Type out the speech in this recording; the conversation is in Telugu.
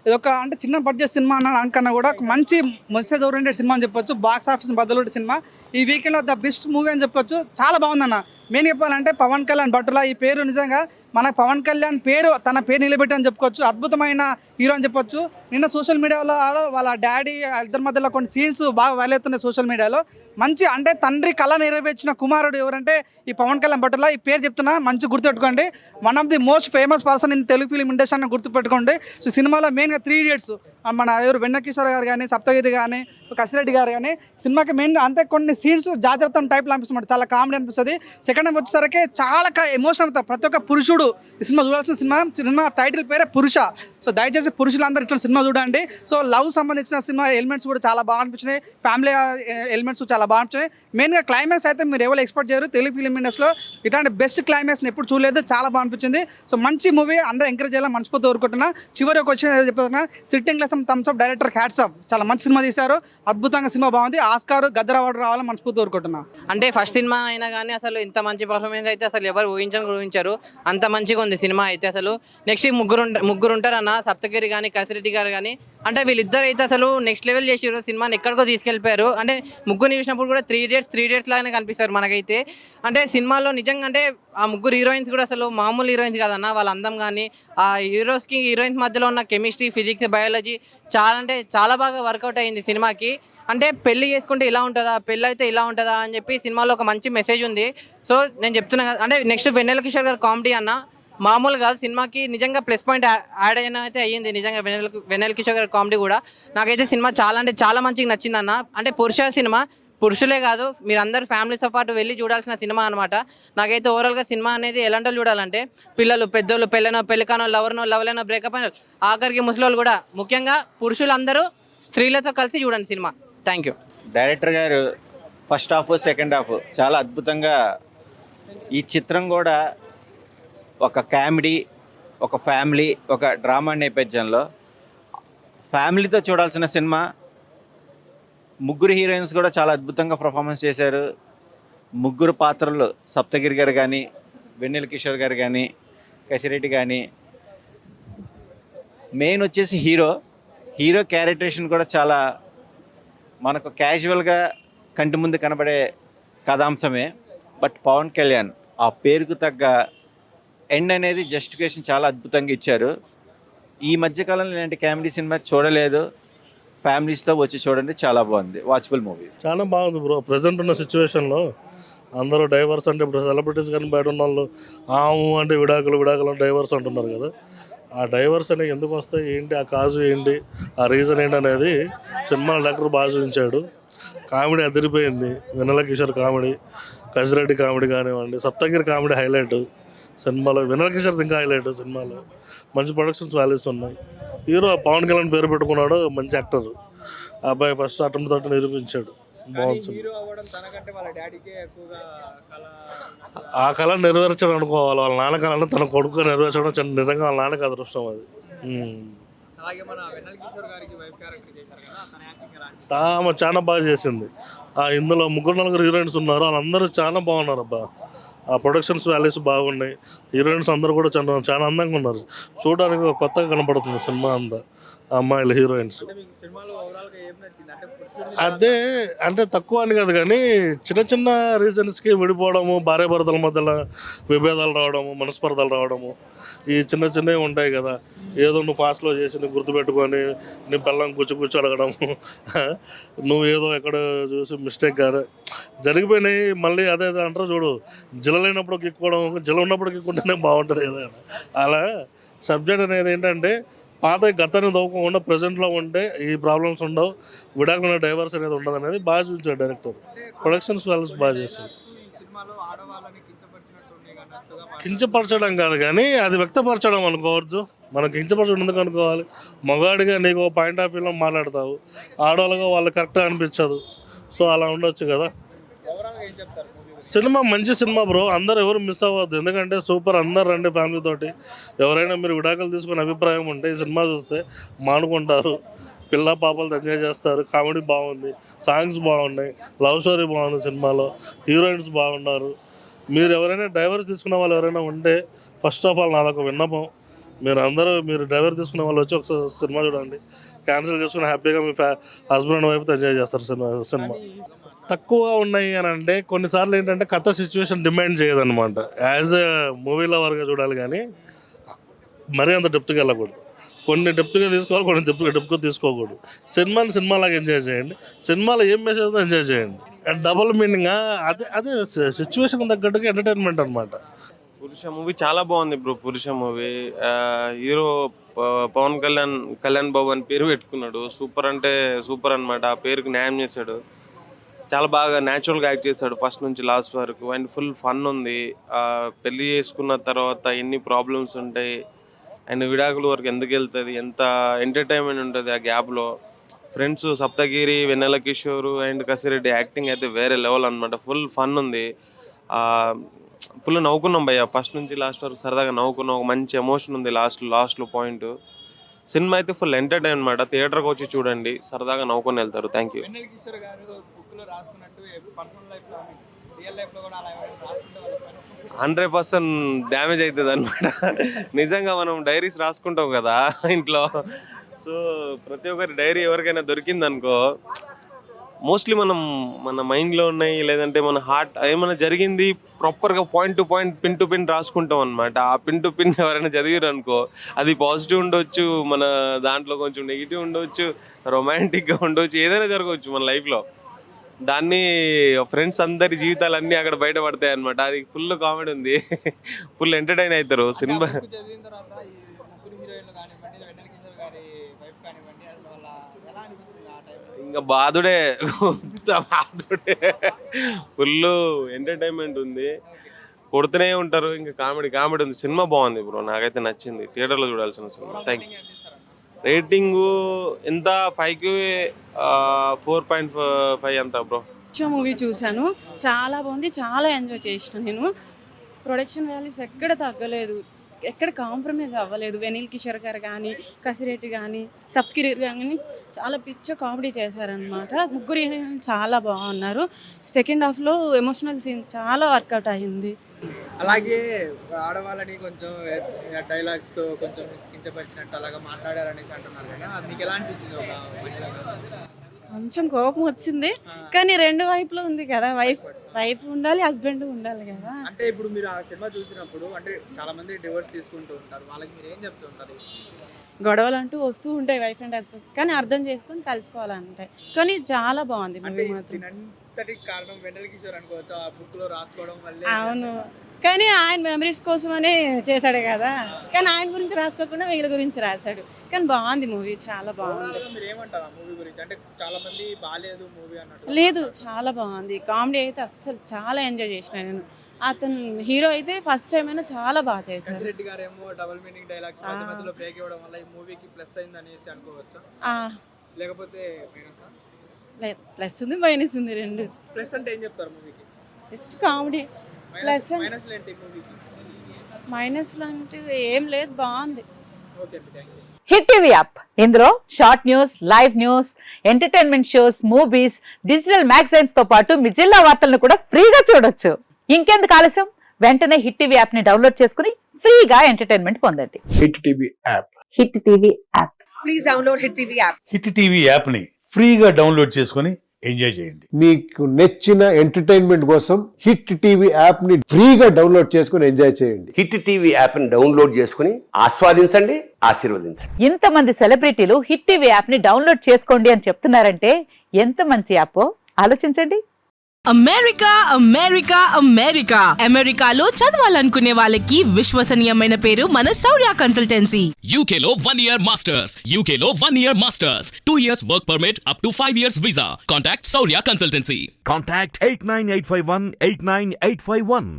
ఇది ఒక అంటే చిన్న బడ్జెట్ సినిమా అన్న కూడా ఒక మంచి మెసేజ్ ఓరియంటెడ్ సినిమా అని చెప్పొచ్చు. బాక్స్ ఆఫీస్ బద్దలు సినిమా ఈ వీకెండ్లో ద బెస్ట్ మూవీ అని చెప్పొచ్చు. చాలా బాగుందన్న. మెయిన్ చెప్పాలంటే పవన్ కళ్యాణ్ భట్టుల ఈ పేరు నిజంగా మన పవన్ కళ్యాణ్ పేరు తన పేరు నిలబెట్టని చెప్పుకోవచ్చు. అద్భుతమైన హీరో అని చెప్పొచ్చు. నిన్న సోషల్ మీడియాలో వాళ్ళ డాడీ ఇద్దరి మధ్యలో కొన్ని సీన్స్ బాగా వైరల్ అవుతున్నాయి సోషల్ మీడియాలో. మంచి అంటే తండ్రి కళ నెరవేర్చిన కుమారుడు ఎవరంటే ఈ పవన్ కళ్యాణ్ భట్టుల. ఈ పేరు చెప్తున్నా మంచి గుర్తుపెట్టుకోండి. One of the most famous person in Telugu film industry అని గుర్తుపెట్టుకోండి. సో సినిమాలో మెయిన్గా 3 Idiots మన ఎవరు వెన్నకిషోర్ గారు కానీ, సప్తగిరి కానీ, కసిరెడ్డి గారు కానీ సినిమాకి మెయిన్ అంతే కొన్ని సీన్స్ జాగ్రత్త టైప్లో అనిపిస్తుంది. చాలా కామెడీ అనిపిస్తుంది. సెకండ్ టైం వచ్చేసరికి చాలా ఎమోషన్ అవుతారు ప్రతి ఒక్క పురుషుడు ఈ సినిమా చూడాల్సిన సినిమా టైటిల్ పేరే పురుష. సో దయచేసి పురుషులందరూ ఇట్లా సినిమా చూడండి. సో లవ్ సంబంధించిన సినిమా ఎలిమెంట్స్ కూడా చాలా బాగా అనిపించినాయి. ఫ్యామిలీ ఎలిమెంట్స్ చాలా బాగా అనిపించినాయి. మెయిన్గా క్లైమాక్స్ అయితే మీరు ఎవరు ఎక్స్పెక్ట్ చేయరు. తెలుగు ఫిలిం ఇండస్ట్రీలో ఇట్లాంటి బెస్ట్ క్లైమాక్స్ని ఎప్పుడు చూడలేదు. చాలా బాగా అనిపించింది. సో మంచి మూవీ అందరూ ఎంకరేజ్ చేయాలని మనస్ఫూర్తి కోరుకుంటున్నా. చివరి ఒక వచ్చిన చెప్తున్నా sitting lesson thumbs up director hats off. చాలా మంచి సినిమా తీశారు. అద్భుతంగా సినిమా బాగుంది. ఆస్కార్ గద్దర్ అవార్డు రావాలని మనస్ఫూర్తి కోరుకుంటున్నా. అంటే ఫస్ట్ సినిమా అయినా కానీ అసలు ఇంత మంచి పర్ఫార్మెన్స్ అయితే అసలు ఎవరు ఊహించారు. అంత మంచిగా ఉంది సినిమా అయితే. అసలు నెక్స్ట్ ముగ్గురు ఉంటారన్న, సప్తగిరి కానీ, కసిరెడ్డి గారు కానీ. అంటే వీళ్ళిద్దరు అయితే అసలు నెక్స్ట్ లెవెల్ చేసారు. సినిమాని ఎక్కడికో తీసుకెళ్ళిపోయారు. అంటే ముగ్గురు చూసినప్పుడు కూడా 3 Idiots లాగానే కనిపిస్తారు మనకైతే. అంటే సినిమాలో నిజంగా అంటే ఆ ముగ్గురు హీరోయిన్స్ కూడా అసలు మామూలు హీరోయిన్స్ కాదన్న. వాళ్ళ అందం కానీ ఆ హీరోయిన్స్ మధ్యలో ఉన్న కెమిస్ట్రీ, ఫిజిక్స్, బయాలజీ చాలా బాగా వర్కౌట్ అయ్యింది సినిమాకి. అంటే పెళ్లి చేసుకుంటే ఇలా ఉంటుందా, పెళ్ళి అయితే ఇలా ఉంటుందా అని చెప్పి సినిమాలో ఒక మంచి మెసేజ్ ఉంది. సో నేను చెప్తున్నా కదా, అంటే నెక్స్ట్ వెన్నెల కిషోర్ గారు కామెడీ అన్న మామూలు కాదు. సినిమాకి నిజంగా ప్లస్ పాయింట్ యాడ్ అయినా అయితే అయ్యింది. నిజంగా వెన్నెల కిషోర్ గారి కామెడీ కూడా నాకైతే సినిమా చాలా అంటే చాలా మంచిగా నచ్చింది అన్న. అంటే సినిమా పురుషులే కాదు మీరందరూ ఫ్యామిలీతో పాటు వెళ్ళి చూడాల్సిన సినిమా అనమాట. నాకైతే ఓవరాల్గా సినిమా అనేది ఎలాంటి చూడాలంటే పిల్లలు, పెద్దోళ్ళు, పెళ్ళికానో, లవ్లైనో, బ్రేకప్ అయిన ఆఖరికి ముసలోళ్ళు కూడా, ముఖ్యంగా పురుషులందరూ స్త్రీలతో కలిసి చూడండి సినిమా. Thank you. డైరెక్టర్ గారు ఫస్ట్ హాఫ్ సెకండ్ హాఫ్ చాలా అద్భుతంగా. ఈ చిత్రం కూడా ఒక కామెడీ, ఒక ఫ్యామిలీ, ఒక డ్రామా నేపథ్యంలో ఫ్యామిలీతో చూడాల్సిన సినిమా. ముగ్గురు హీరోయిన్స్ కూడా చాలా అద్భుతంగా పర్ఫార్మెన్స్ చేశారు. ముగ్గురు పాత్రలు సప్తగిరి గారు కానీ, వెన్నెల కిషోర్ గారు కానీ, కసిరెడ్డి కానీ. మెయిన్ వచ్చేసి హీరో క్యారెక్టరేషన్ కూడా చాలా మనకు క్యాజువల్గా కంటి ముందు కనబడే కథాంశమే. బట్ పవన్ కళ్యాణ్ ఆ పేరుకు తగ్గ ఎండ్ అనేది జస్టిఫికేషన్ చాలా అద్భుతంగా ఇచ్చారు. ఈ మధ్యకాలంలో ఇలాంటి కామెడీ సినిమా చూడలేదు. ఫ్యామిలీస్తో వచ్చి చూడండి, చాలా బాగుంది. Watchable movie. చాలా బాగుంది బ్రో. ప్రజెంట్ ఉన్న సిచ్యువేషన్లో అందరూ డైవర్స్ అంటే ఇప్పుడు సెలబ్రిటీస్ కానీ బయట ఉన్న వాళ్ళు అంటే విడాకులు డైవర్స్ అంటున్నారు కదా. ఆ డైవర్స్ అనేవి ఎందుకు వస్తాయి, ఏంటి ఆ కాజు ఏంటి, ఆ రీజన్ ఏంటి అనేది సినిమా డాక్టర్ బాగా చూపించాడు. కామెడీ అదిరిపోయింది. వెన్నెల కిషోర్ కామెడీ, కసిరెడ్డి కామెడీ కానివ్వండి, సప్తగిరి కామెడీ హైలైట్ సినిమాలో. వెన్నెల కిషోర్ ఇంకా హైలైట్ సినిమాలో. మంచి ప్రొడక్షన్స్ వాల్యూస్ ఉన్నాయి. హీరో పవన్ కళ్యాణ్ పేరు పెట్టుకున్నాడు, మంచి యాక్టర్. ఆ అబ్బాయి ఫస్ట్ అటెంప్ట్ తోటి నిరూపించాడు. బాగుంది. ఆ కళ నెరవేర్చడం అనుకోవాలి. వాళ్ళ నాన్న కళను తన కొడుకు నెరవేర్చడం నిజంగా వాళ్ళ నాన్నకి అదృష్టం అది. ఆమె చాలా బాగా చేసింది. ఇందులో 3-4 హీరోయిన్స్ ఉన్నారు. వాళ్ళందరూ చాలా బాగున్నారు అబ్బా. ఆ ప్రొడక్షన్స్ వాల్యూస్ బాగున్నాయి. హీరోయిన్స్ అందరూ కూడా చాలా అందంగా ఉన్నారు. చూడడానికి కొత్తగా కనపడుతుంది సినిమా అంతా. అమ్మాయిలు హీరోయిన్స్ అదే అంటే తక్కువ అని కాదు కానీ చిన్న రీజన్స్కి విడిపోవడము, భార్యాభర్తల మధ్యలో విభేదాలు రావడము, మనస్పర్ధలు రావడము, ఈ చిన్నవి ఉంటాయి కదా. ఏదో నువ్వు ఫాస్ట్లో చేసి నువ్వు గుర్తుపెట్టుకొని నీ పిల్లం కూర్చో అడగడము, నువ్వు ఏదో ఎక్కడ చూసి మిస్టేక్ కాదు జరిగిపోయినాయి. మళ్ళీ అదే అంటారు చూడు, జిల్లలేనప్పుడు కిక్కుకోవడం, జిల్ల ఉన్నప్పుడు కిక్కుంటేనే బాగుంటుంది ఏదైనా. అలా సబ్జెక్ట్ అనేది ఏంటంటే పాత గతాన్ని దోవకుండా ప్రజెంట్లో ఉంటే ఈ ప్రాబ్లమ్స్ ఉండవు, విడాకుల డైవర్స్ అనేది ఉండదు అనేది బాగా చూపించాడు డైరెక్టర్. ప్రొడక్షన్స్ వాల్యూస్ బాగా చేశారు. కించపరచడం కాదు కానీ అది వ్యక్తపరచడం అనుకోవచ్చు. మనం కించపరచడం ఎందుకు అనుకోవాలి? మగాడిగా నీకు పాయింట్ ఆఫ్ వ్యూలో మాట్లాడతావు, ఆడవాళ్ళగా వాళ్ళు కరెక్ట్గా అనిపించదు. సో అలా ఉండొచ్చు కదా. సినిమా మంచి సినిమా బ్రో. అందరూ ఎవరు మిస్ అవ్వద్దు, ఎందుకంటే సూపర్. అందరు రండి ఫ్యామిలీ తోటి. ఎవరైనా మీరు విడాకులు తీసుకునే అభిప్రాయం ఉంటే ఈ సినిమా చూస్తే మానుకుంటారు. పిల్ల పాపలతో ఎంజాయ్ చేస్తారు. కామెడీ బాగుంది, సాంగ్స్ బాగున్నాయి, లవ్ స్టోరీ బాగుంది సినిమాలో, హీరోయిన్స్ బాగున్నారు. మీరు ఎవరైనా డైవర్స్ తీసుకున్న వాళ్ళు ఎవరైనా ఉంటే ఫస్ట్ ఆఫ్ ఆల్ నాదొక విన్నపం, మీరు డ్రైవర్ తీసుకునే వాళ్ళు వచ్చి ఒకసారి సినిమా చూడండి, క్యాన్సిల్ చేసుకుని హ్యాపీగా మీ హస్బెండ్ అండ్ వైఫ్తో ఎంజాయ్ చేస్తారు సినిమా. తక్కువ ఉన్నాయి అని అంటే కొన్నిసార్లు ఏంటంటే కథ సిచ్యువేషన్ డిమాండ్ చేయదన్నమాట. యాజ్ ఎ మూవీ లవర్గా చూడాలి కానీ మరీ అంత డెప్త్గా వెళ్ళకూడదు. కొన్ని డెప్త్గా తీసుకోవాలి, కొన్ని డెప్త్గా తీసుకోకూడదు. సినిమాలాగా ఎంజాయ్ చేయండి, సినిమాలో ఏం మెసేజ్ ఎంజాయ్ చేయండి. డబుల్ మీనింగ్ అదే సిచ్యువేషన్ తగ్గట్టుగా ఎంటర్టైన్మెంట్ అనమాట. పురుష మూవీ చాలా బాగుంది బ్రో. పురుష మూవీ హీరో పవన్ కళ్యాణ్ బాబు అని పేరు పెట్టుకున్నాడు. సూపర్ అంటే సూపర్ అనమాట. ఆ పేరుకి న్యాయం చేశాడు. చాలా బాగా న్యాచురల్గా యాక్ట్ చేశాడు ఫస్ట్ నుంచి లాస్ట్ వరకు. అండ్ ఫుల్ ఫన్ ఉంది. పెళ్లి చేసుకున్న తర్వాత ఎన్ని ప్రాబ్లమ్స్ ఉంటాయి అండ్ విడాకుల వరకు ఎందుకు వెళ్తుంది, ఎంత ఎంటర్టైన్మెంట్ ఉంటుంది ఆ గ్యాప్లో. Friends Saptagiri, Vennela Kishore and Kasireddy acting అయితే వేరే లెవెల్ అనమాట. ఫుల్ ఫన్ ఉంది. ఫుల్ నవ్వుకున్నాం భయ్య ఫస్ట్ నుంచి లాస్ట్ వరకు. సరదాగా నవ్వుకున్నాం. ఒక మంచి ఎమోషన్ ఉంది లాస్ట్లో పాయింట్. సినిమా అయితే ఫుల్ ఎంటర్టైన్ అనమాట. థియేటర్కి వచ్చి చూడండి, సరదాగా నవ్వుకొని వెళ్తారు. Thank you. 100% డ్యామేజ్ అవుతుంది అనమాట. నిజంగా మనం డైరీస్ రాసుకుంటాం కదా ఇంట్లో. సో ప్రతి ఒక్కరి డైరీ ఎవరికైనా దొరికిందనుకో, మోస్ట్లీ మన మైండ్లో ఉన్నాయి, లేదంటే మన హార్ట్ ఏమైనా జరిగింది ప్రాపర్గా point to point, pin to pin రాసుకుంటాం అనమాట. ఆ పిన్ టు పిన్ ఎవరైనా చదివారు అనుకో, అది పాజిటివ్ ఉండొచ్చు, మన దాంట్లో కొంచెం నెగిటివ్ ఉండొచ్చు, రొమాంటిక్గా ఉండొచ్చు, ఏదైనా జరగవచ్చు మన లైఫ్లో. దాన్ని ఫ్రెండ్స్ అందరి జీవితాలన్నీ అక్కడ బయటపడతాయి అనమాట. అది ఫుల్ కామెడీ ఉంది. ఫుల్ ఎంటర్టైన్ అవుతారు సినిమా. ఇంకా బాధుడే ఫుల్ ఎంటర్టైన్మెంట్ ఉంది. కొడుతూనే ఉంటారు. ఇంకా కామెడీ ఉంది. సినిమా బాగుంది బ్రో, నాకైతే నచ్చింది. థియేటర్లో చూడాల్సిన సినిమా. Thank you. రేటింగు ఎంత 5కి 4.5 అంత బ్రో. మూవీ చూశాను, చాలా బాగుంది, చాలా ఎంజాయ్ చేసిన నేను. ప్రొడక్షన్ వాల్యూస్ ఎక్కడ తగ్గలేదు, ఎక్కడ కాంప్రమైజ్ అవ్వలేదు. వెనిల్ కిషోర్ గారు కానీ, కసిరెడ్డి కానీ, సప్తగిరి కానీ చాలా పిచ్చ కామెడీ చేశారనమాట. ముగ్గురు హీరోయిన్లు చాలా బాగున్నారు. సెకండ్ హాఫ్లో ఎమోషనల్ సీన్ చాలా వర్కౌట్ అయ్యింది. అలాగే ఆడవాళ్ళని కొంచెం డైలాగ్స్తో కొంచెం కించపరిచినట్టు అలాగా మాట్లాడారనేసి అంటున్నారు కదా, అది మీకు ఎలా అనిపించింది? ఒక మహిళగా కొంచెం కోపం వచ్చింది, కానీ రెండు వైపులో ఉంది కదా. వైఫ్ ఉండాలి, హస్బెండ్ ఉండాలి కదా. అంటే ఇప్పుడు మీరు ఆ సినిమా చూసినప్పుడు అంటే చాలా మంది డివోర్స్ తీసుకుంటూ ఉంటారు, వాళ్ళకి మీరు ఏం చెప్తూ ఉంటారు? గొడవలు అంటూ వస్తూ ఉంటాయి వైఫ్ అండ్ హస్బెండ్, కానీ అర్థం చేసుకొని కలుసుకోవాలంటాయి. కానీ చాలా బాగుంది మూవీ మాత్రం. అంతటి కారణం వెన్నెల కిషోర్ అనుకోవచ్చు, ఆ బుక్ లో రాసుకోవడం వల్ల. అవును, కానీ ఆయన మెమరీస్ కోసమనే చేశాడు కదా, కానీ ఆయన గురించి రాసుకోకుండా వీళ్ళ గురించి రాశాడు. కానీ బాగుంది మూవీ, చాలా బాగుంది. మీరు ఏమంటారు ఆ మూవీ గురించి? అంటే చాలా మంది బాలేదు మూవీ అన్నట్టు. లేదు, చాలా బాగుంది. కామెడీ అయితే అస్సలు చాలా ఎంజాయ్ చేసిన నేను. అతను హీరో అయితే ఫస్ట్ టైం అయినా చాలా బాగా చేశారు. రెడ్డి గారు ఏమో డబుల్ మీనింగ్ డైలాగ్స్ మధ్యలో బ్రేక్ ఇవ్వడం వల్ల ఈ మూవీకి ప్లస్ అయింది అనేసి అనుకోవచ్చు, లేకపోతే మైనస్? లేదు, ప్లస్ ఉంది మైనస్ ఉంది రెండు. ప్లస్ అంటే ఏం చెప్తారు మూవీకి? Just comedy. ప్లస్ మైనస్ ఏంటి మూవీకి? మైనస్ లాంటివి ఏం లేదు, బాగుంది. Okay, thank you. Hit TV app, ఇందులో short news, live news, entertainment shows, movies, digital magazines తో పాటు మీ జిల్లా వార్తలను కూడా ఫ్రీగా చూడొచ్చు. ఇంకెందుకు ఆలస్యం, వెంటనే హిట్ టీవీ యాప్ ని డౌన్లోడ్ చేసుకుని ఫ్రీగా ఎంటర్టైన్మెంట్ పొందండి. Hit TV app. Hit TV app. Please download hit TV app. Hit TV app ని ఫ్రీగా డౌన్లోడ్ చేసుకుని ఎంజాయ్ చేయండి. మీకు నచ్చిన ఎంటర్టైన్మెంట్ కోసం హిట్ టీవీ యాప్ ని ఫ్రీగా డౌన్లోడ్ చేసుకుని ఎంజాయ్ చేయండి. హిట్ టీవీ యాప్ ని డౌన్లోడ్ చేసుకుని ఆస్వాదించండి, ఆశీర్వదించండి. ఇంతమంది సెలబ్రిటీలు హిట్ టీవీ యాప్ ని డౌన్లోడ్ చేసుకోండి అని చెప్తున్నారంటే ఎంత మంచి యాప్ ఆలోచించండి. అమెరికా అమెరికా అమెరికా అమెరికాలో చదవాలనుకునే వాళ్ళకి విశ్వసనీయమైన పేరు మన శౌర్య కన్సల్టెన్సీ. UK లో 1 year masters, UK లో 1 year masters, 2 years work permit up to 5 years visa. Contact Saurya Consultancy. Contact 89851 89851.